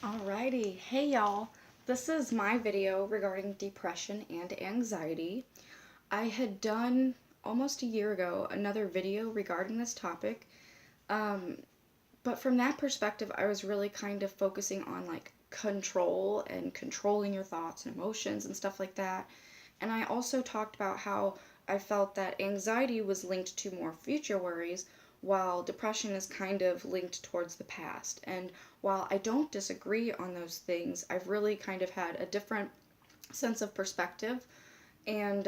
Alrighty, hey y'all. This is my video regarding depression and anxiety. I had done almost a year ago another video regarding this topic, but from that perspective, I was really kind of focusing on like control and controlling your thoughts and emotions and stuff like that. And I also talked about how I felt that anxiety was linked to more future worries, while depression is kind of linked towards the past. And while I don't disagree on those things, I've really kind of had a different sense of perspective and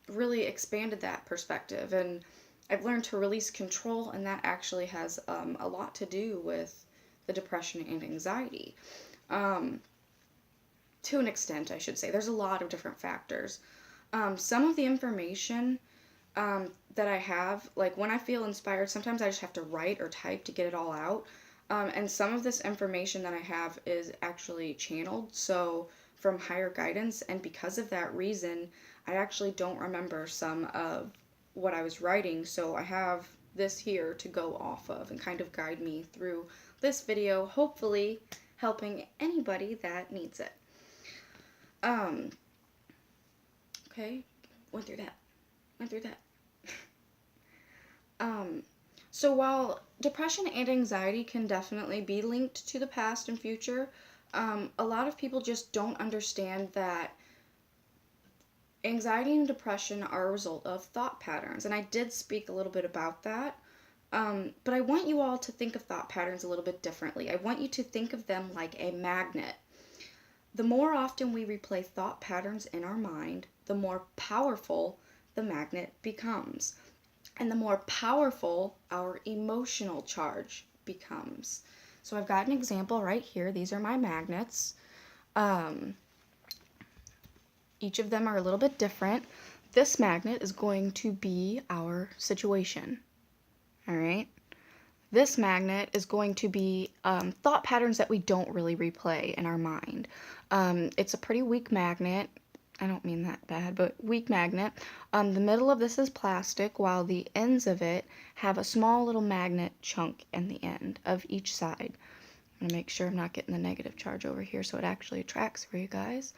really expanded that perspective. And I've learned to release control, and that actually has a lot to do with the depression and anxiety. Um, to an extent, I should say. There's a lot of different factors. Some of the information that I have, like when I feel inspired, sometimes I just have to write or type to get it all out. And some of this information that I have is actually channeled, so from higher guidance, and because of that reason, I actually don't remember some of what I was writing, so I have this here to go off of and kind of guide me through this video, hopefully helping anybody that needs it. Um, okay, went through that. Went through that. Um, so while depression and anxiety can definitely be linked to the past and future, a lot of people just don't understand that anxiety and depression are a result of thought patterns. And I did speak a little bit about that. But I want you all to think of thought patterns a little bit differently. I want you to think of them like a magnet. The more often we replay thought patterns in our mind, the more powerful the magnet becomes. And the more powerful our emotional charge becomes. So I've got an example right here. These are my magnets. Um, each of them are a little bit different. This magnet is going to be our situation. All right. This magnet is going to be thought patterns that we don't really replay in our mind. It's a pretty weak magnet. I don't mean that bad, but weak magnet. The middle of this is plastic, while the ends of it have a small little magnet chunk in the end of each side. I'm going to make sure I'm not getting the negative charge over here so it actually attracts for you guys.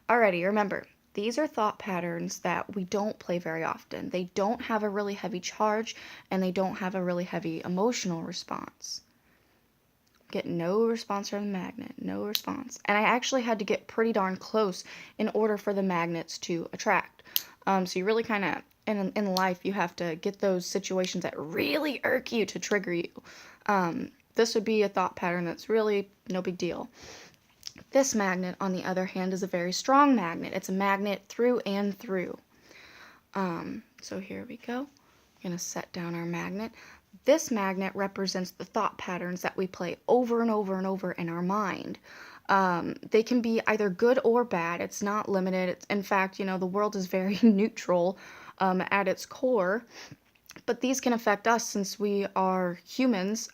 Alrighty, remember, these are thought patterns that we don't play very often. They don't have a really heavy charge, and they don't have a really heavy emotional response. Get no response from the magnet, no response. And I actually had to get pretty darn close in order for the magnets to attract. So you really kind of, in life, you have to get those situations that really irk you to trigger you. This would be a thought pattern that's really no big deal. This magnet, on the other hand, is a very strong magnet. It's a magnet through and through. So here we go. I'm going to set down our magnet. This magnet represents the thought patterns that we play over and over and over in our mind. They can be either good or bad. It's not limited. In fact, the world is very neutral at its core. But these can affect us since we are humans.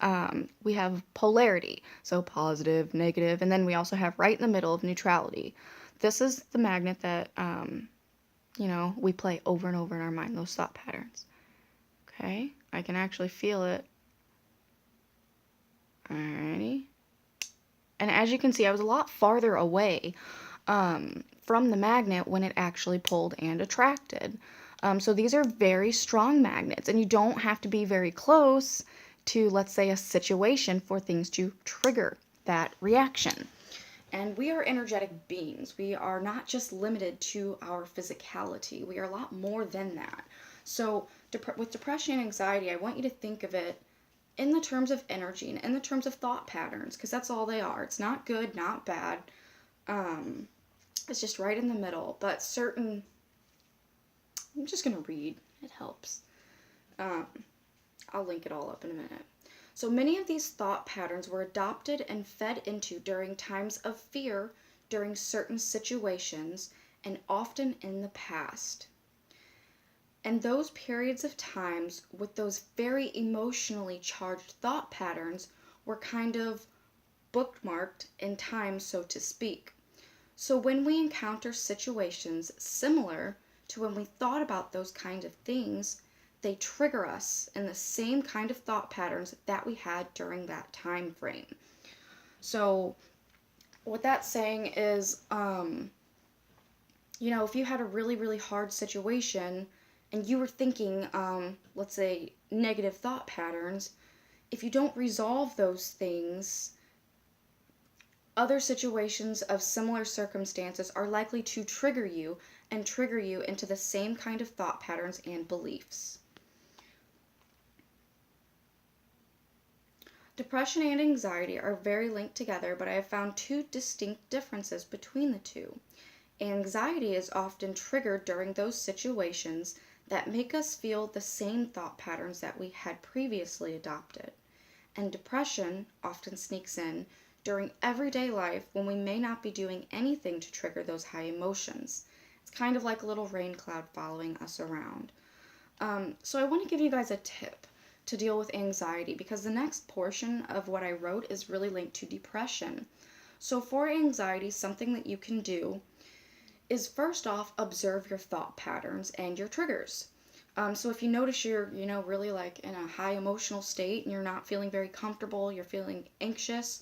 We have polarity, so positive, negative, and then we also have right in the middle of neutrality. This is the magnet that, we play over and over in our mind, those thought patterns. Okay, I can actually feel it. Alrighty. And as you can see, I was a lot farther away from the magnet when it actually pulled and attracted. So these are very strong magnets, and you don't have to be very close to, let's say, a situation for things to trigger that reaction. And we are energetic beings. We are not just limited to our physicality. We are a lot more than that. So with depression and anxiety, I want you to think of it in the terms of energy and in the terms of thought patterns, because that's all they are. It's not good, not bad. It's just right in the middle. But I'm just going to read. It helps. I'll link it all up in a minute. So many of these thought patterns were adopted and fed into during times of fear, during certain situations, and often in the past. And those periods of times with those very emotionally charged thought patterns were kind of bookmarked in time, so to speak. So when we encounter situations similar to when we thought about those kind of things, they trigger us in the same kind of thought patterns that we had during that time frame. So what that's saying is, you know, if you had a really, really hard situation and you were thinking, let's say, negative thought patterns, if you don't resolve those things, other situations of similar circumstances are likely to trigger you and trigger you into the same kind of thought patterns and beliefs. Depression and anxiety are very linked together, but I have found two distinct differences between the two. Anxiety is often triggered during those situations that make us feel the same thought patterns that we had previously adopted. And depression often sneaks in during everyday life when we may not be doing anything to trigger those high emotions. It's kind of like a little rain cloud following us around. So I want to give you guys a tip to deal with anxiety because the next portion of what I wrote is really linked to depression. So for anxiety, something that you can do is first off observe your thought patterns and your triggers. So if you notice you're, you know, really like in a high emotional state and you're not feeling very comfortable, you're feeling anxious,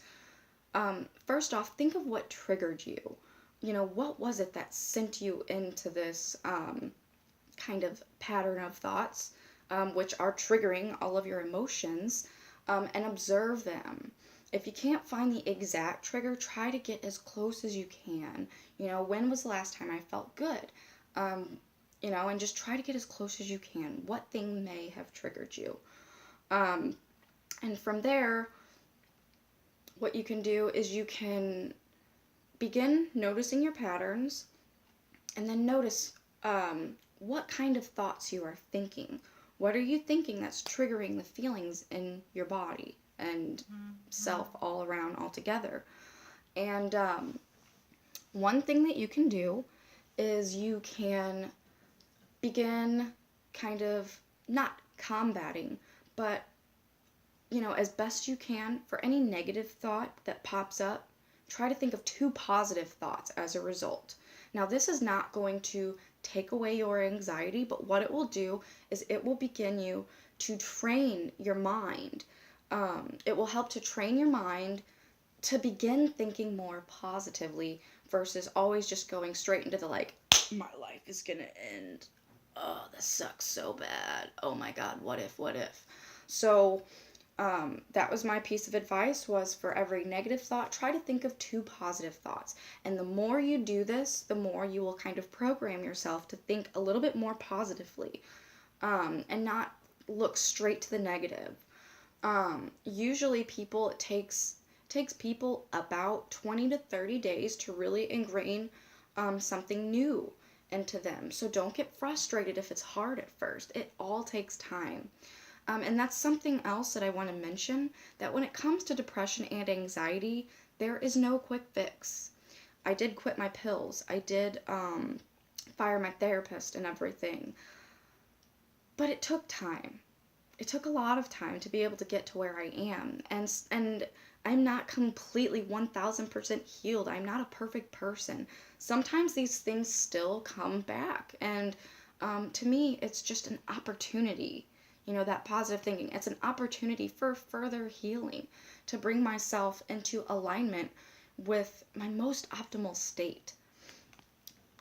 first off, think of what triggered you. You know, what was it that sent you into this kind of pattern of thoughts, which are triggering all of your emotions, and observe them. If you can't find the exact trigger, try to get as close as you can. You know, when was the last time I felt good? You know, and just try to get as close as you can. What thing may have triggered you? And from there, what you can do is you can begin noticing your patterns and then notice what kind of thoughts you are thinking. What are you thinking that's triggering the feelings in your body and self all around altogether? And one thing that you can do is you can begin kind of not combating, but you know, as best you can, for any negative thought that pops up, try to think of two positive thoughts as a result. Now, this is not going to take away your anxiety, but what it will do is it will begin you to train your mind. It will help to train your mind to begin thinking more positively versus always just going straight into the like, my life is gonna end. Oh, this sucks so bad. Oh my God, what if, what if? So, that was my piece of advice was for every negative thought, try to think of two positive thoughts. And the more you do this, the more you will kind of program yourself to think a little bit more positively, and not look straight to the negative. Usually it takes people about 20 to 30 days to really ingrain something new into them. So don't get frustrated if it's hard at first. It all takes time. And that's something else that I want to mention, that when it comes to depression and anxiety, there is no quick fix. I did quit my pills. I did fire my therapist and everything. But it took time. It took a lot of time to be able to get to where I am. And I'm not completely 1000% healed. I'm not a perfect person. Sometimes these things still come back. And to me, it's just an opportunity. You know, that positive thinking. It's an opportunity for further healing, to bring myself into alignment with my most optimal state.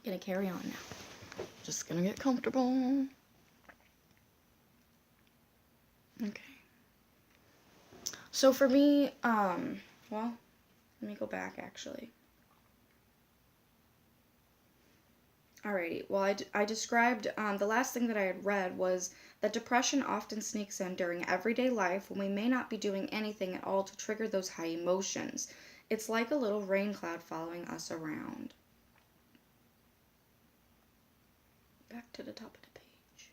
Gonna carry on now. Just gonna get comfortable. Okay. So for me, well, let me go back actually. Alrighty, well, I described, the last thing that I had read was that depression often sneaks in during everyday life when we may not be doing anything at all to trigger those high emotions. It's like a little rain cloud following us around. Back to the top of the page.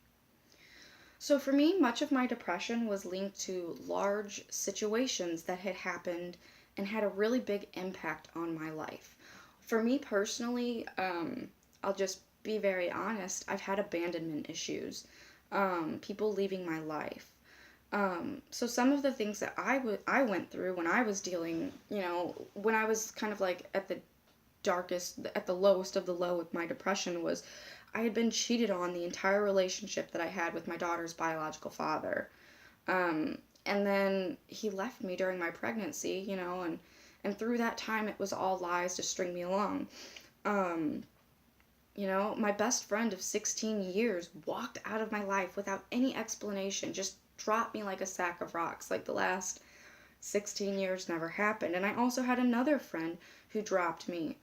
So for me, much of my depression was linked to large situations that had happened and had a really big impact on my life. For me personally, I'll just be very honest, I've had abandonment issues, people leaving my life. So some of the things that I went through when I was dealing, you know, when I was kind of like at the darkest, at the lowest of the low with my depression was I had been cheated on the entire relationship that I had with my daughter's biological father. And then he left me during my pregnancy, you know, And through that time, it was all lies to string me along. You know, my best friend of 16 years walked out of my life without any explanation, just dropped me like a sack of rocks. Like the last 16 years never happened. And I also had another friend who dropped me.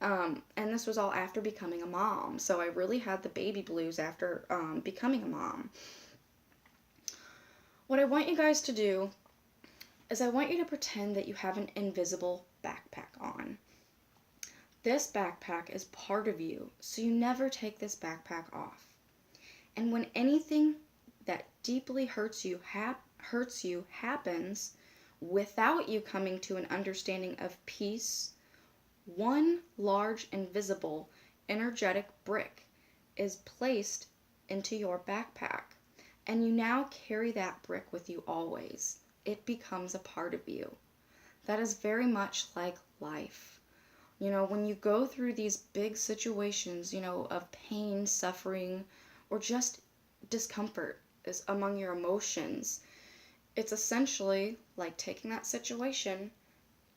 And this was all after becoming a mom. So I really had the baby blues after becoming a mom. What I want you guys to do is I want you to pretend that you have an invisible backpack on. This backpack is part of you, so you never take this backpack off. And when anything that deeply hurts you happens without you coming to an understanding of peace, one large invisible energetic brick is placed into your backpack, and you now carry that brick with you always. It becomes a part of you. That is very much like life. You know, when you go through these big situations, you know, of pain, suffering, or just discomfort is among your emotions, it's essentially like taking that situation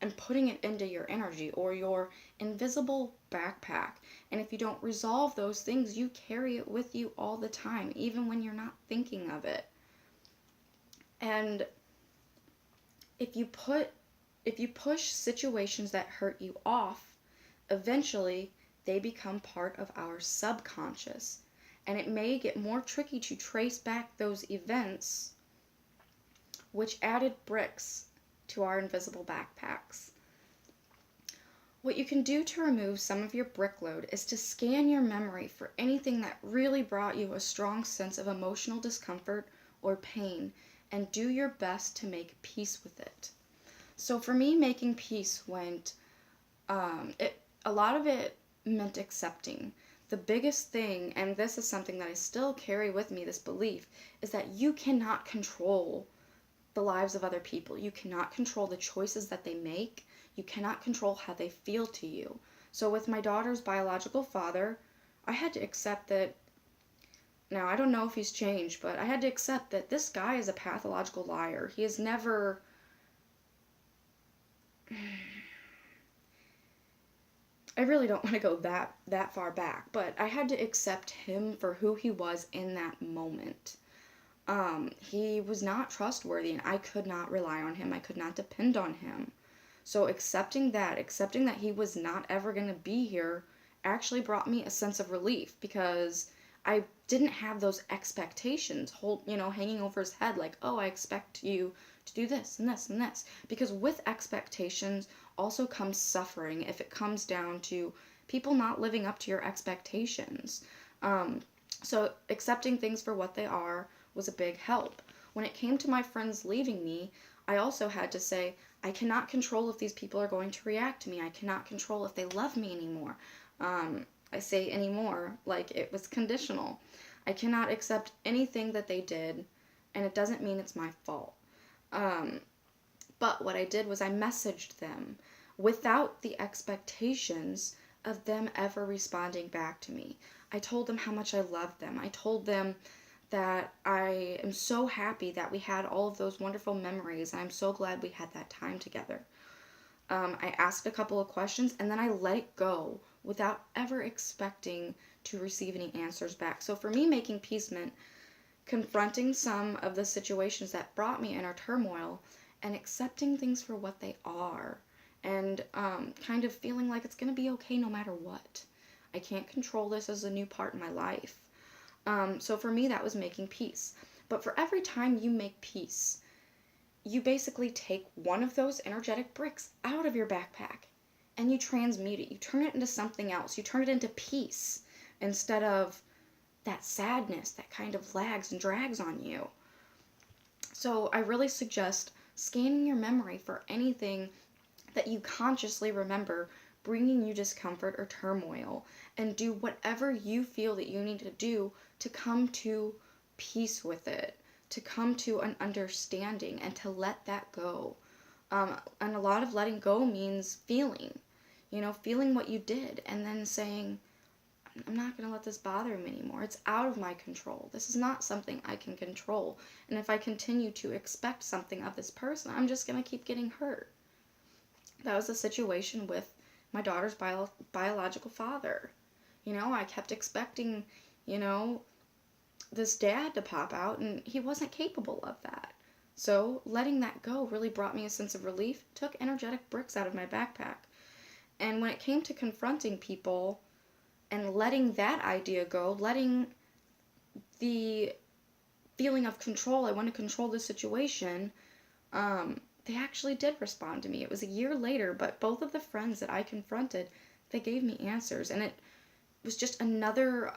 and putting it into your energy or your invisible backpack. And if you don't resolve those things, you carry it with you all the time, even when you're not thinking of it. And if you push situations that hurt you off, eventually they become part of our subconscious. And it may get more tricky to trace back those events, which added bricks to our invisible backpacks. What you can do to remove some of your brick load is to scan your memory for anything that really brought you a strong sense of emotional discomfort or pain, and do your best to make peace with it. So for me, making peace went, a lot of it meant accepting. The biggest thing, and this is something that I still carry with me, this belief, is that you cannot control the lives of other people. You cannot control the choices that they make. You cannot control how they feel to you. So with my daughter's biological father, I had to accept that, now I don't know if he's changed, but I had to accept that this guy is a pathological liar. He has never... I really don't want to go that far back, but I had to accept him for who he was in that moment. He was not trustworthy, and I could not rely on him. I could not depend on him. So accepting that he was not ever going to be here, actually brought me a sense of relief, because I didn't have those expectations hanging over his head, like, oh, I expect you to do this and this and this. Because with expectations also comes suffering if it comes down to people not living up to your expectations. So accepting things for what they are was a big help. When it came to my friends leaving me, I also had to say, I cannot control if these people are going to react to me. I cannot control if they love me anymore. I say anymore like it was conditional. I cannot accept anything that they did, and it doesn't mean it's my fault. But what I did was I messaged them without the expectations of them ever responding back to me. I told them how much I loved them. I told them that I am so happy that we had all of those wonderful memories, and I'm so glad we had that time together. I asked a couple of questions, and then I let it go without ever expecting to receive any answers back. So for me, making peace meant confronting some of the situations that brought me inner turmoil and accepting things for what they are, and kind of feeling like it's going to be okay no matter what. I can't control this as a new part in my life. So for me, that was making peace. But for every time you make peace, you basically take one of those energetic bricks out of your backpack and you transmute it. You turn it into something else. You turn it into peace instead of that sadness that kind of lags and drags on you. So I really suggest scanning your memory for anything that you consciously remember bringing you discomfort or turmoil, and do whatever you feel that you need to do to come to peace with it, to come to an understanding, and to let that go. And a lot of letting go means feeling what you did, and then saying, I'm not going to let this bother me anymore. It's out of my control. This is not something I can control. And if I continue to expect something of this person, I'm just going to keep getting hurt. That was the situation with my daughter's biological father. I kept expecting, you know, this dad to pop out, and he wasn't capable of that. So letting that go really brought me a sense of relief, took energetic bricks out of my backpack. And when it came to confronting people and letting that idea go, letting the feeling of control, I want to control the situation, they actually did respond to me. It was a year later, but both of the friends that I confronted, they gave me answers, and it was just another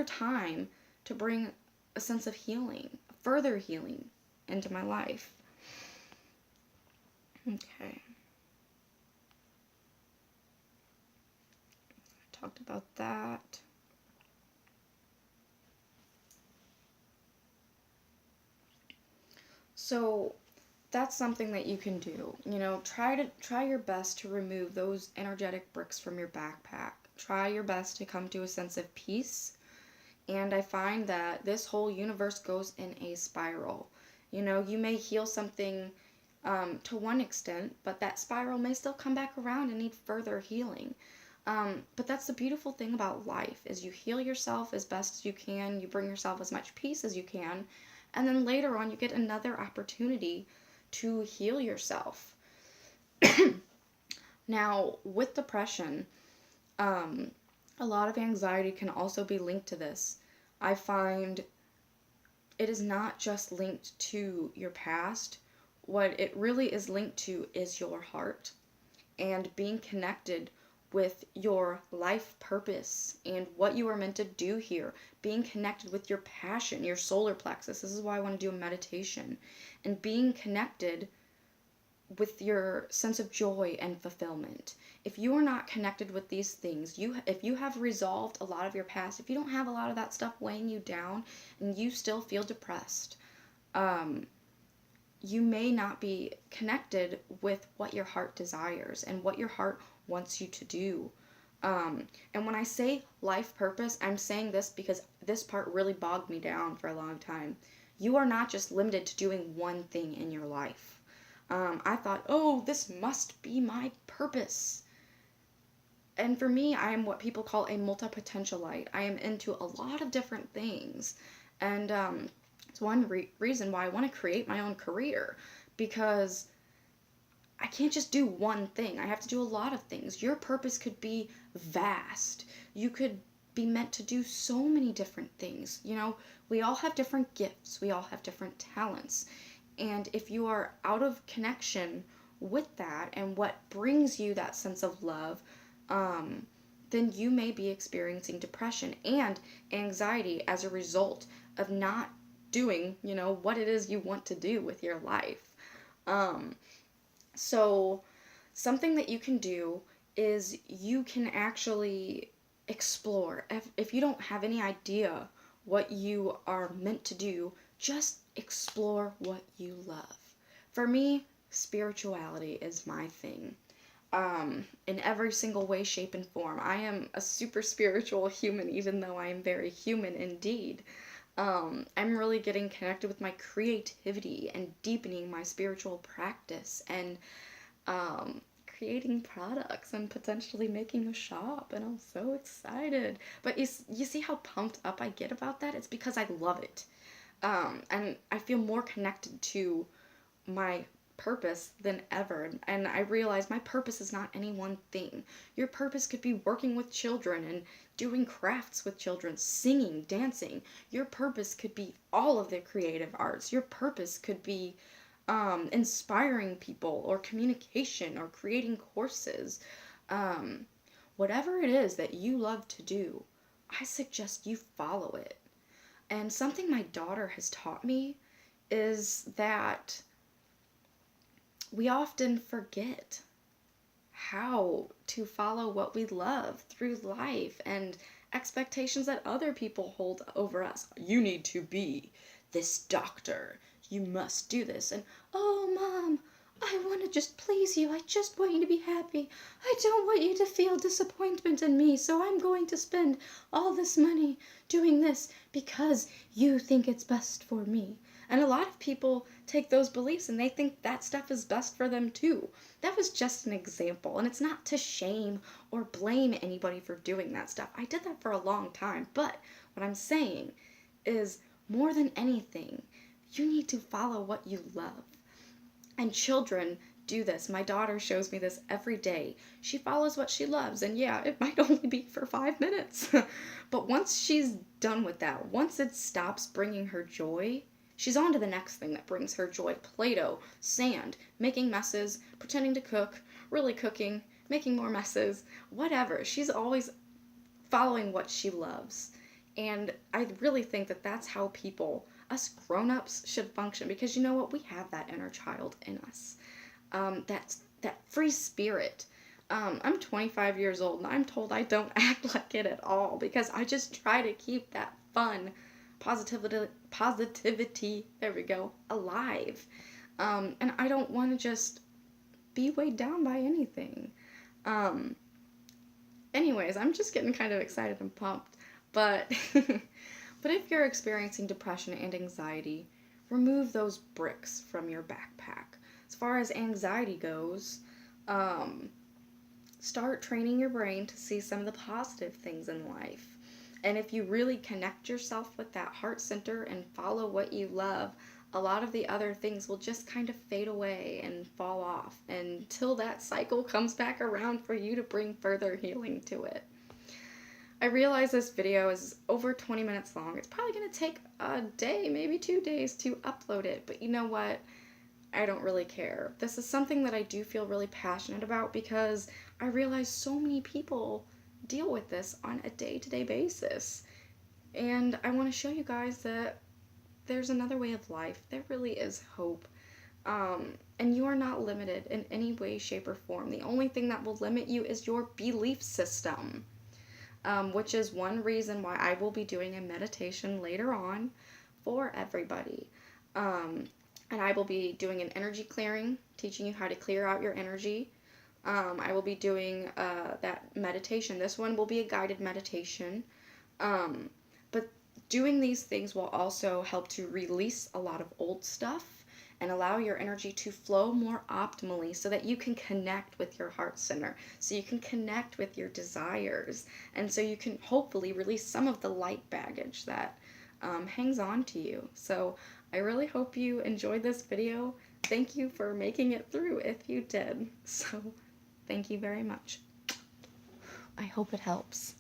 time to bring a sense of healing, further healing into my life. Okay. I talked about that. So that's something that you can do. Try your best to remove those energetic bricks from your backpack. Try your best to come to a sense of peace. And I find that this whole universe goes in a spiral. You may heal something to one extent, but that spiral may still come back around and need further healing. But that's the beautiful thing about life, is you heal yourself as best as you can, you bring yourself as much peace as you can, and then later on you get another opportunity to heal yourself. Now, with depression, a lot of anxiety can also be linked to this. I find it is not just linked to your past. What it really is linked to is your heart and being connected with your life purpose and what you are meant to do here. Being connected with your passion, your solar plexus. This is why I want to do a meditation. And being connected with your sense of joy and fulfillment. If you are not connected with these things, if you have resolved a lot of your past, if you don't have a lot of that stuff weighing you down and you still feel depressed, you may not be connected with what your heart desires and what your heart wants you to do. And when I say life purpose, I'm saying this because this part really bogged me down for a long time. You are not just limited to doing one thing in your life. I thought, oh, this must be my purpose. And for me, I am what people call a multi-potentialite. I am into a lot of different things. And it's one reason why I want to create my own career, because I can't just do one thing. I have to do a lot of things. Your purpose could be vast. You could be meant to do so many different things. We all have different gifts. We all have different talents. And if you are out of connection with that and what brings you that sense of love, then you may be experiencing depression and anxiety as a result of not doing, what it is you want to do with your life. So something that you can do is you can actually explore. If you don't have any idea what you are meant to do, just explore what you love. For me, spirituality is my thing. In every single way, shape, and form. I am a super spiritual human, even though I am very human indeed. I'm really getting connected with my creativity and deepening my spiritual practice and creating products and potentially making a shop, and I'm so excited. But you see how pumped up I get about that? It's because I love it. And I feel more connected to my purpose than ever. And I realize my purpose is not any one thing. Your purpose could be working with children and doing crafts with children, singing, dancing. Your purpose could be all of the creative arts. Your purpose could be inspiring people, or communication, or creating courses. Whatever it is that you love to do, I suggest you follow it. And something my daughter has taught me is that we often forget how to follow what we love through life and expectations that other people hold over us. You need to be this doctor. You must do this. And, oh, Mom, I want to just please you. I just want you to be happy. I don't want you to feel disappointment in me, so I'm going to spend all this money doing this because you think it's best for me. And a lot of people take those beliefs and they think that stuff is best for them too. That was just an example, and it's not to shame or blame anybody for doing that stuff. I did that for a long time, but what I'm saying is more than anything, you need to follow what you love. And children do this. My daughter shows me this every day. She follows what she loves, and yeah, it might only be for 5 minutes. But once she's done with that, once it stops bringing her joy, she's on to the next thing that brings her joy. Play-Doh, sand, making messes, pretending to cook, really cooking, making more messes, whatever. She's always following what she loves. And I really think that that's how people, us grown-ups, should function, because you know what? We have that inner child in us. That free spirit. I'm 25 years old and I'm told I don't act like it at all because I just try to keep that fun, positivity, there we go, alive. And I don't want to just be weighed down by anything. Um, Anyways, I'm just getting kind of excited and pumped. But but if you're experiencing depression and anxiety, remove those bricks from your backpack. As far as anxiety goes, um, start training your brain to see some of the positive things in life. And if you really connect yourself with that heart center and follow what you love, a lot of the other things will just kind of fade away and fall off until that cycle comes back around for you to bring further healing to it. I realize this video is over 20 minutes long. It's probably going to take a day, maybe 2 days to upload it, but you know what? I don't really care. This is something that I do feel really passionate about because I realize so many people deal with this on a day-to-day basis. And I want to show you guys that there's another way of life. There really is hope. And you are not limited in any way, shape, or form. The only thing that will limit you is your belief system, which is one reason why I will be doing a meditation later on for everybody. And I will be doing an energy clearing, teaching you how to clear out your energy. I will be doing that meditation. This one will be a guided meditation. But doing these things will also help to release a lot of old stuff and allow your energy to flow more optimally so that you can connect with your heart center, so you can connect with your desires, and so you can hopefully release some of the light baggage that hangs on to you. So I really hope you enjoyed this video. Thank you for making it through if you did. So thank you very much. I hope it helps.